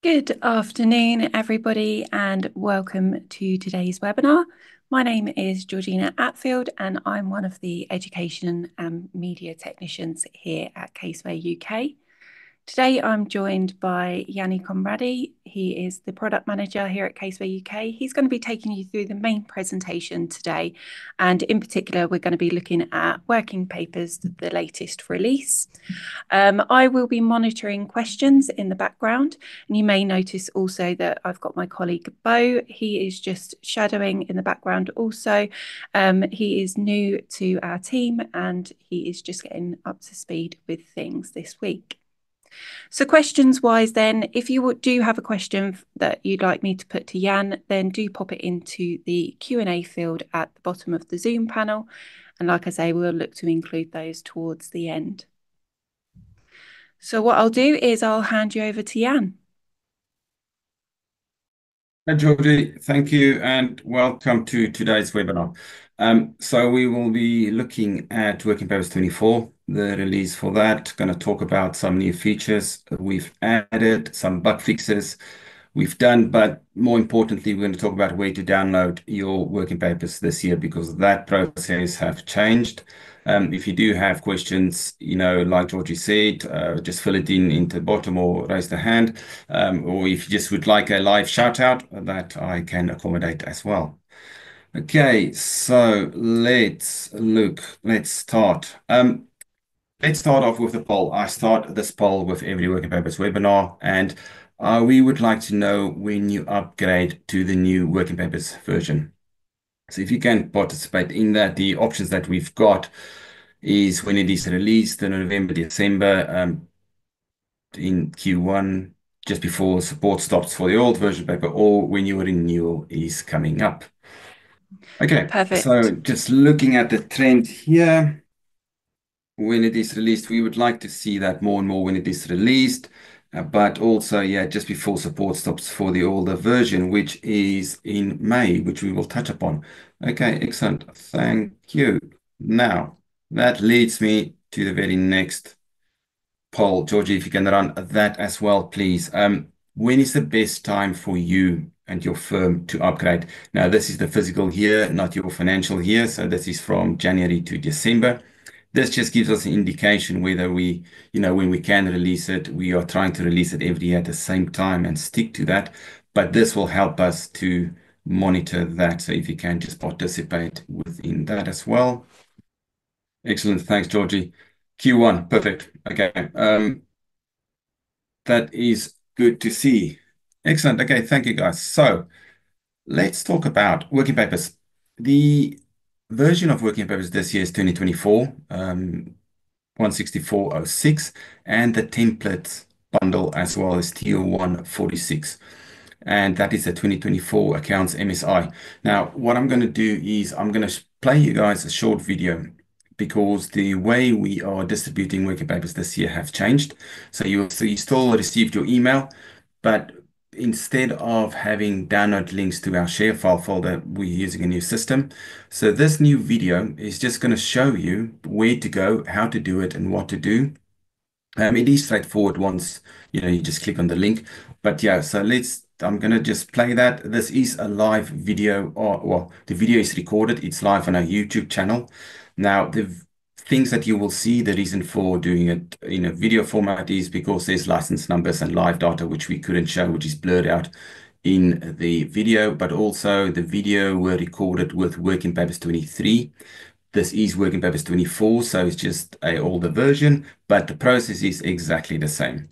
Good afternoon, everybody, and welcome to today's webinar. My name is Georgina Atfield, and I'm one of the Education and Media Technicians here at Caseware UK. Today, I'm joined by Jannie Conradie. He is the Product Manager here at Caseware UK. He's going to be taking you through the main presentation today. And in particular, we're going to be looking at working papers, the latest release. I will be monitoring questions in the background. And you may notice also that I've got my colleague Bo. He is just shadowing in the background also. He is new to our team and he is just getting up to speed with things this week. So questions wise then, if you do have a question that you'd like me to put to Jan, then do pop it into the Q&A field at the bottom of the Zoom panel. And like I say, we'll look to include those towards the end. So what I'll do is I'll hand you over to Jan. Hi, Georgie. Thank you and welcome to today's webinar. So we will be looking at Working Papers 24, the release for that. Going to talk about some new features we've added, some bug fixes we've done, but more importantly, we're going to talk about where to download your working papers this year because that process have changed. If you do have questions, like Georgie said, just fill it in into the bottom or raise the hand. Or if you just would like a live shout out, that I can accommodate as well. Okay, so let's start. Let's start off with the poll. I start this poll with every Working Papers webinar, and we would like to know when you upgrade to the new Working Papers version. So if you can participate in that, the options that we've got is when it is released in November, December, in Q1, just before support stops for the old version paper, or when your renewal is coming up. Okay, so Perfect. just looking at the trend here, when it is released, we would like to see that more and more when it is released, but also, yeah, just before support stops for the older version, which is in May, which we will touch upon. Okay, excellent. Thank you. Now, that leads me to the very next poll. Georgie, if you can run that as well, please. When is the best time for you and your firm to upgrade? Now, this is the physical year, not your financial year. So this is from January to December. This just gives us an indication whether we, when we can release it, we are trying to release it every year at the same time and stick to that. But this will help us to monitor that. So if you can just participate within that as well. Excellent. Thanks, Georgie. Q1, perfect. Okay. That is good to see. Excellent. Okay, thank you, guys. So let's talk about working papers. The version of working papers this year is 2024, 164.06, and the template bundle as well as TO146. And that is the 2024 accounts MSI. Now, what I'm going to do is I'm going to play you guys a short video because the way we are distributing working papers this year have changed. So you still received your email, but instead of having download links to our share file folder, we're using a new system. So this new video is just going to show you where to go, how to do it, and what to do. It is straightforward once you just click on the link. But yeah, so I'm gonna just play that. This is a live video, or well, the video is recorded. It's live on our YouTube channel. Now, the things that you will see, the reason for doing it in a video format is because there's license numbers and live data which we couldn't show, which is blurred out in the video, but also the video were recorded with Working Papers 23. This is Working Papers 24, so it's just a older version, but the process is exactly the same.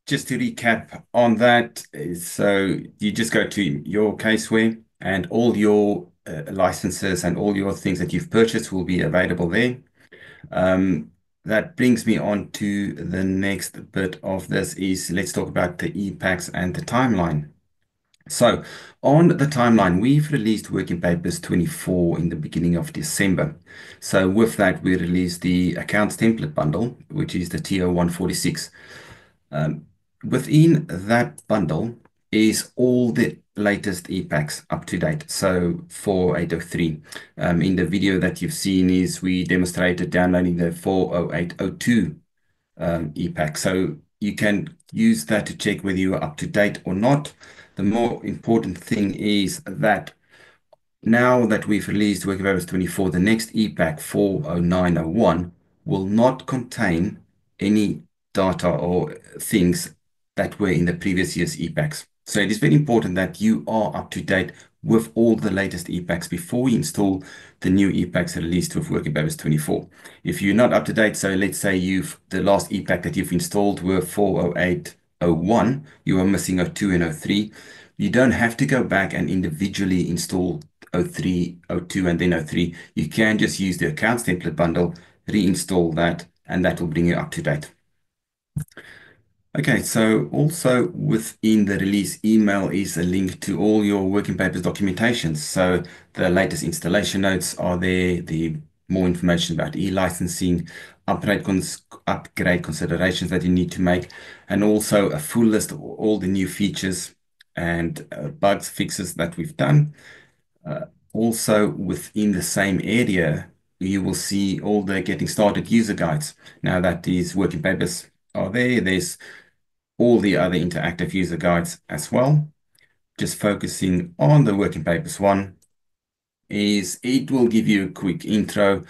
just to recap on that, so you just go to your caseware and all your licenses and all your things that you've purchased will be available there. Um, that brings me on to the next bit of this is let's talk about the e-packs and the timeline. So on the timeline, we've released Working Papers 24 in the beginning of December. So with that, we released the accounts template bundle, which is the TO 146. Um, Within that bundle is all the latest e-packs up to date. So for 803, in the video that you've seen is we demonstrated downloading the 40802 e-pack. So you can use that to check whether you are up to date or not. The more important thing is that now that we've released Working Papers 24, the next e-pack 40901 will not contain any data or things that were in the previous year's e-packs. So it is very important that you are up to date with all the latest e-packs before you install the new e-packs released with Working Papers 24. If you're not up to date, so let's say the last e-pack that you've installed were 40801, you are missing 02 and 03. You don't have to go back and individually install 03, 02, and then 03. You can just use the accounts template bundle, reinstall that, and that will bring you up to date. Okay, so also within the release email is a link to all your Working Papers documentations. So the latest installation notes are there, the more information about e-licensing, upgrade considerations that you need to make, and also a full list of all the new features and bugs, fixes that we've done. Also within the same area, you will see all the getting started user guides. Now that these Working Papers are there, there's all the other interactive user guides as well. Just focusing on the Working Papers one is it will give you a quick intro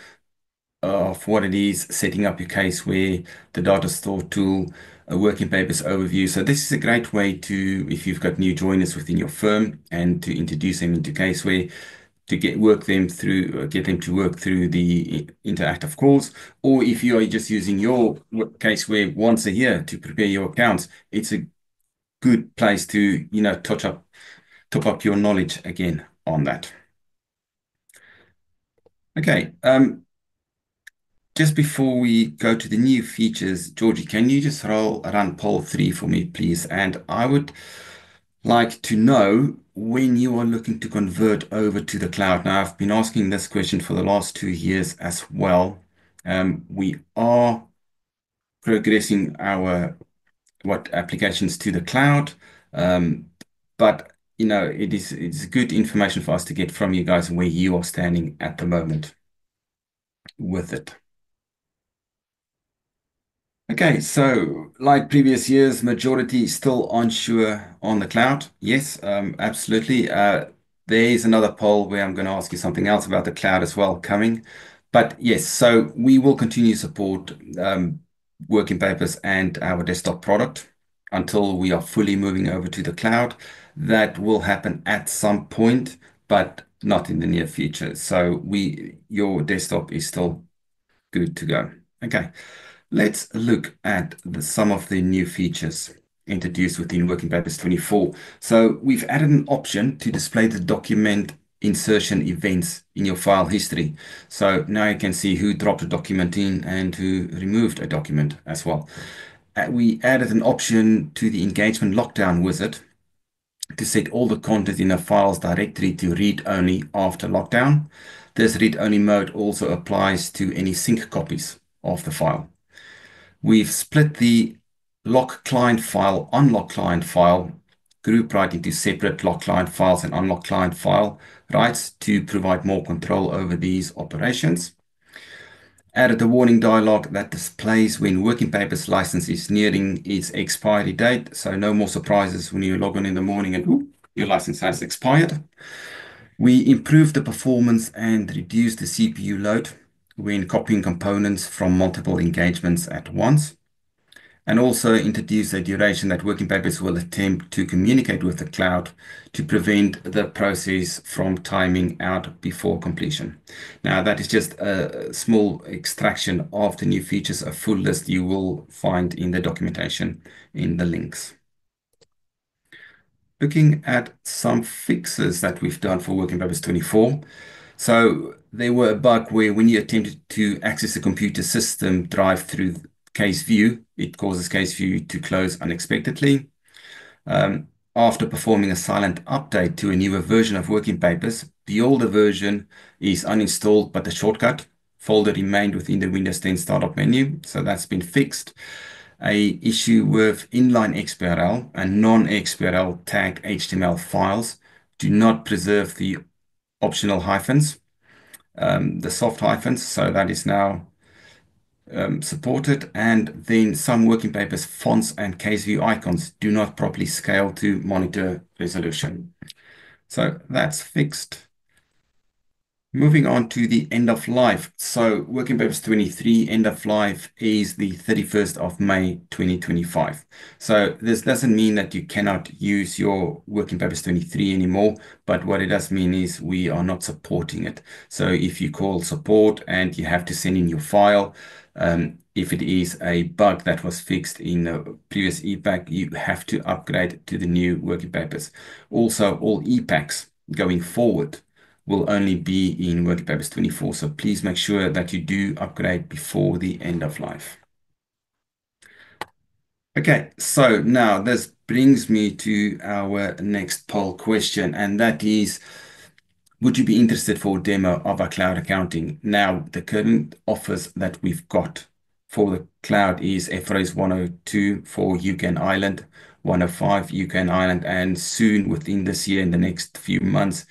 of what it is, setting up your caseware, the data store tool, a Working Papers overview. So this is a great way to, if you've got new joiners within your firm and to introduce them into caseware, to get them to work through the interactive calls, or if you are just using your caseware once a year to prepare your accounts, it's a good place to, top up your knowledge again on that. Okay, just before we go to the new features, Georgie, can you just run poll 3 for me, please? And I would like to know when you are looking to convert over to the cloud. Now, I've been asking this question for the last 2 years as well. We are progressing our applications to the cloud, but it's good information for us to get from you guys where you are standing at the moment with it. Okay, so like previous years, majority still unsure on the cloud. Yes, absolutely. There is another poll where I'm going to ask you something else about the cloud as well coming. But yes, so we will continue to support Working Papers and our desktop product until we are fully moving over to the cloud. That will happen at some point, but not in the near future. So your desktop is still good to go. Okay. Let's look at some of the new features introduced within Working Papers 24. So we've added an option to display the document insertion events in your file history. So now you can see who dropped a document in and who removed a document as well. We added an option to the engagement lockdown wizard to set all the content in a files directory to read-only after lockdown. This read-only mode also applies to any sync copies of the file. We've split the lock client file, unlock client file group right into separate lock client files and unlock client file rights to provide more control over these operations. Added a warning dialog that displays when Working Papers license is nearing its expiry date. So no more surprises when you log on in the morning and whoop, your license has expired. We improved the performance and reduced the CPU load when copying components from multiple engagements at once. and also introduce a duration that working papers will attempt to communicate with the cloud to prevent the process from timing out before completion. Now, that is just a small extraction of the new features. A full list you will find in the documentation in the links. Looking at some fixes that we've done for Working Papers 24. So there were a bug where when you attempted to access the computer system drive through case view, it causes case view to close unexpectedly. After performing a silent update to a newer version of Working Papers, the older version is uninstalled, but the shortcut folder remained within the Windows 10 startup menu. So that's been fixed. A issue with inline XBRL and non-XBRL tagged HTML files do not preserve the optional hyphens, the soft hyphens. So that is now supported, and then some working papers fonts and case view icons do not properly scale to monitor resolution. So that's fixed. Moving on to the end of life. So Working Papers 23 end of life is the 31st of May 2025. So this doesn't mean that you cannot use your Working Papers 23 anymore, but what it does mean is we are not supporting it. So if you call support and you have to send in your file, if it is a bug that was fixed in the previous EPAC, you have to upgrade to the new Working Papers. Also, all EPACs going forward will only be in Working Papers 24. So please make sure that you do upgrade before the end of life. Okay, so now this brings me to our next poll question, and that is, would you be interested for a demo of our cloud accounting? Now, the current offers that we've got for the cloud is FRS 102 for UK and Ireland, 105 UK and Ireland, and soon within this year, in the next few months,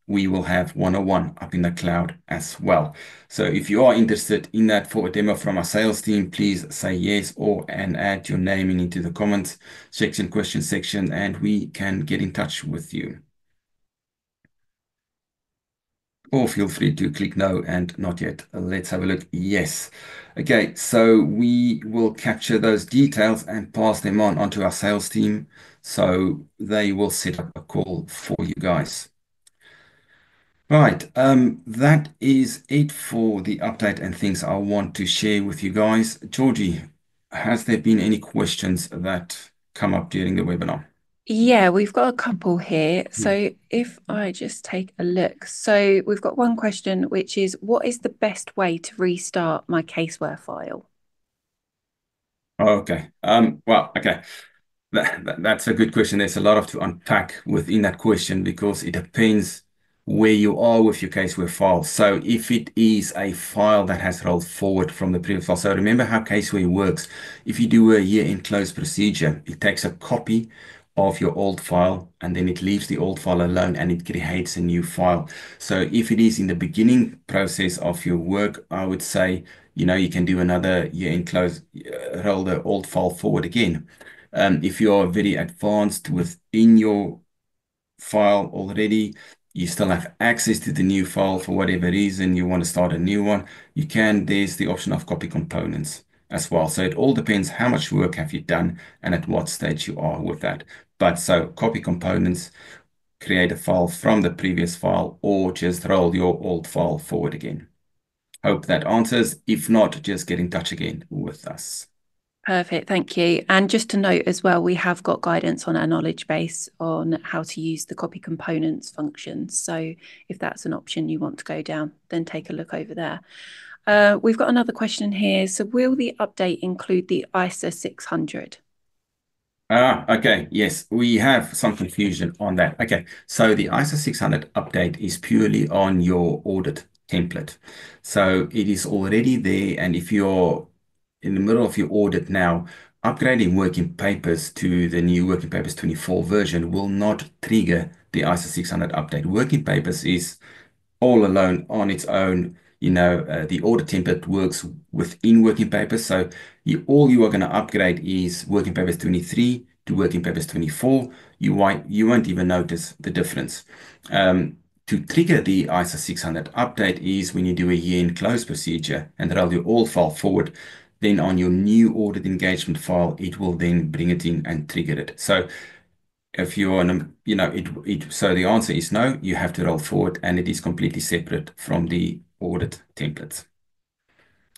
we will have 101 up in the cloud as well. So if you are interested in that for a demo from our sales team, please say yes and add your name into the comments section, question section, and we can get in touch with you. Or feel free to click no and not yet. Let's have a look. Yes. Okay, so we will capture those details and pass them on onto our sales team. So they will set up a call for you guys. Right, that is it for the update and things I want to share with you guys. Georgie, has there been any questions that come up during the webinar? Yeah, we've got a couple here. Hmm. So if I just take a look. So we've got one question, which is, what is the best way to restart my caseware file? Okay. Well, okay. That's a good question. There's a lot of to unpack within that question because it depends where you are with your caseware file. So if it is a file that has rolled forward from the previous file, so remember how caseware works. If you do a year-end close procedure, it takes a copy of your old file and then it leaves the old file alone and it creates a new file. So if it is in the beginning process of your work, I would say, you can do another year-end close, roll the old file forward again. If you are very advanced within your file already, you still have access to the new file for whatever reason, you want to start a new one, you can. There's the option of copy components as well. So it all depends how much work have you done and at what stage you are with that. But so copy components, create a file from the previous file, or just roll your old file forward again. Hope that answers. If not, just get in touch again with us. Perfect, thank you. And just to note as well, we have got guidance on our knowledge base on how to use the copy components functions. So if that's an option you want to go down, then take a look over there. We've got another question here. So will the update include the ISA 600? Okay. Yes, we have some confusion on that. Okay. So the ISO 600 update is purely on your audit template. So it is already there. And if you're in the middle of your audit now, upgrading working papers to the new working papers 24 version will not trigger the ISO 600 update. Working papers is all alone on its own. The audit template works within working papers. So all you are going to upgrade is working papers 23 to working papers 24. You won't even notice the difference. To trigger the ISO 600 update is when you do a year-end close procedure and roll your old file forward. then on your new audit engagement file, it will then bring it in and trigger it. So if you want to, so the answer is no, you have to roll forward and it is completely separate from the audit templates.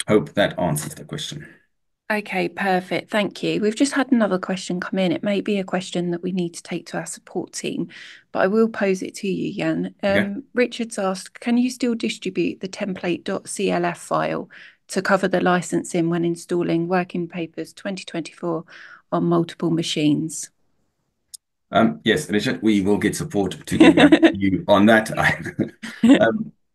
Hope that answers the question. Okay, perfect. Thank you. We've just had another question come in. It may be a question that we need to take to our support team, but I will pose it to you, Jan. Okay. Richard's asked, can you still distribute the template.clf file to cover the licensing when installing Working Papers 2024 on multiple machines? Yes, Richard, we will get support to get back to you on that.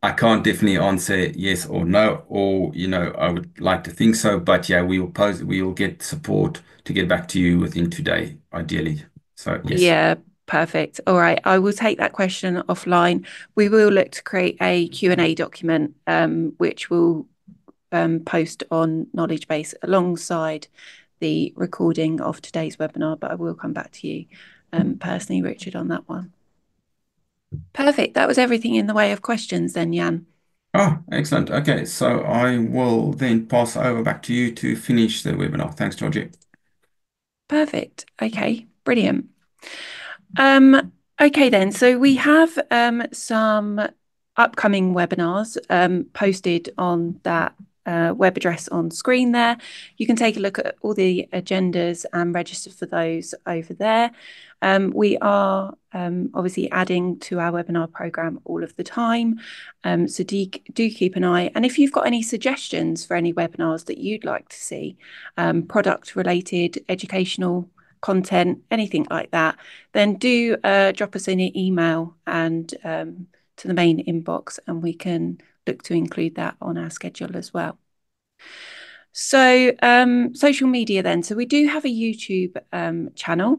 I can't definitely answer yes or no, or I would like to think so, but yeah, we will get support to get back to you within today, ideally. So yes. Yeah, perfect. All right, I will take that question offline. We will look to create a Q&A document, which will post on Knowledge Base alongside the recording of today's webinar, but I will come back to you personally, Richard, on that one. Perfect. That was everything in the way of questions then, Jan. Oh, excellent. Okay, so I will then pass over back to you to finish the webinar. Thanks, Georgie. Perfect. Okay, brilliant. Okay then, so we have some upcoming webinars posted on that web address on screen there. You can take a look at all the agendas and register for those over there. We are obviously adding to our webinar program all of the time, so do keep an eye. And if you've got any suggestions for any webinars that you'd like to see, product related, educational content, anything like that, then do drop us an email and to the main inbox, and we can look to include that on our schedule as well. So social media then. So we do have a YouTube channel.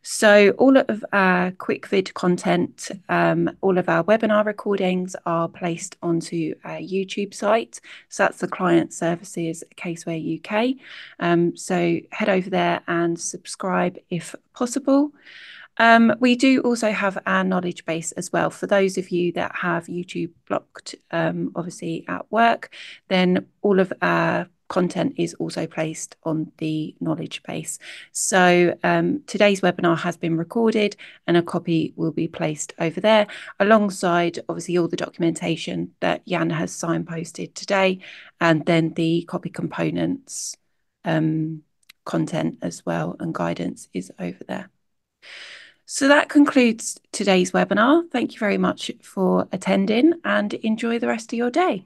So all of our quick vid content, all of our webinar recordings are placed onto our YouTube site. So that's the Client Services Caseware UK. So head over there and subscribe if possible. We do also have our knowledge base as well. For those of you that have YouTube blocked, obviously at work, then all of our content is also placed on the knowledge base. So today's webinar has been recorded and a copy will be placed over there alongside obviously all the documentation that Jan has signposted today, and then the copy components content as well and guidance is over there. So that concludes today's webinar. Thank you very much for attending and enjoy the rest of your day.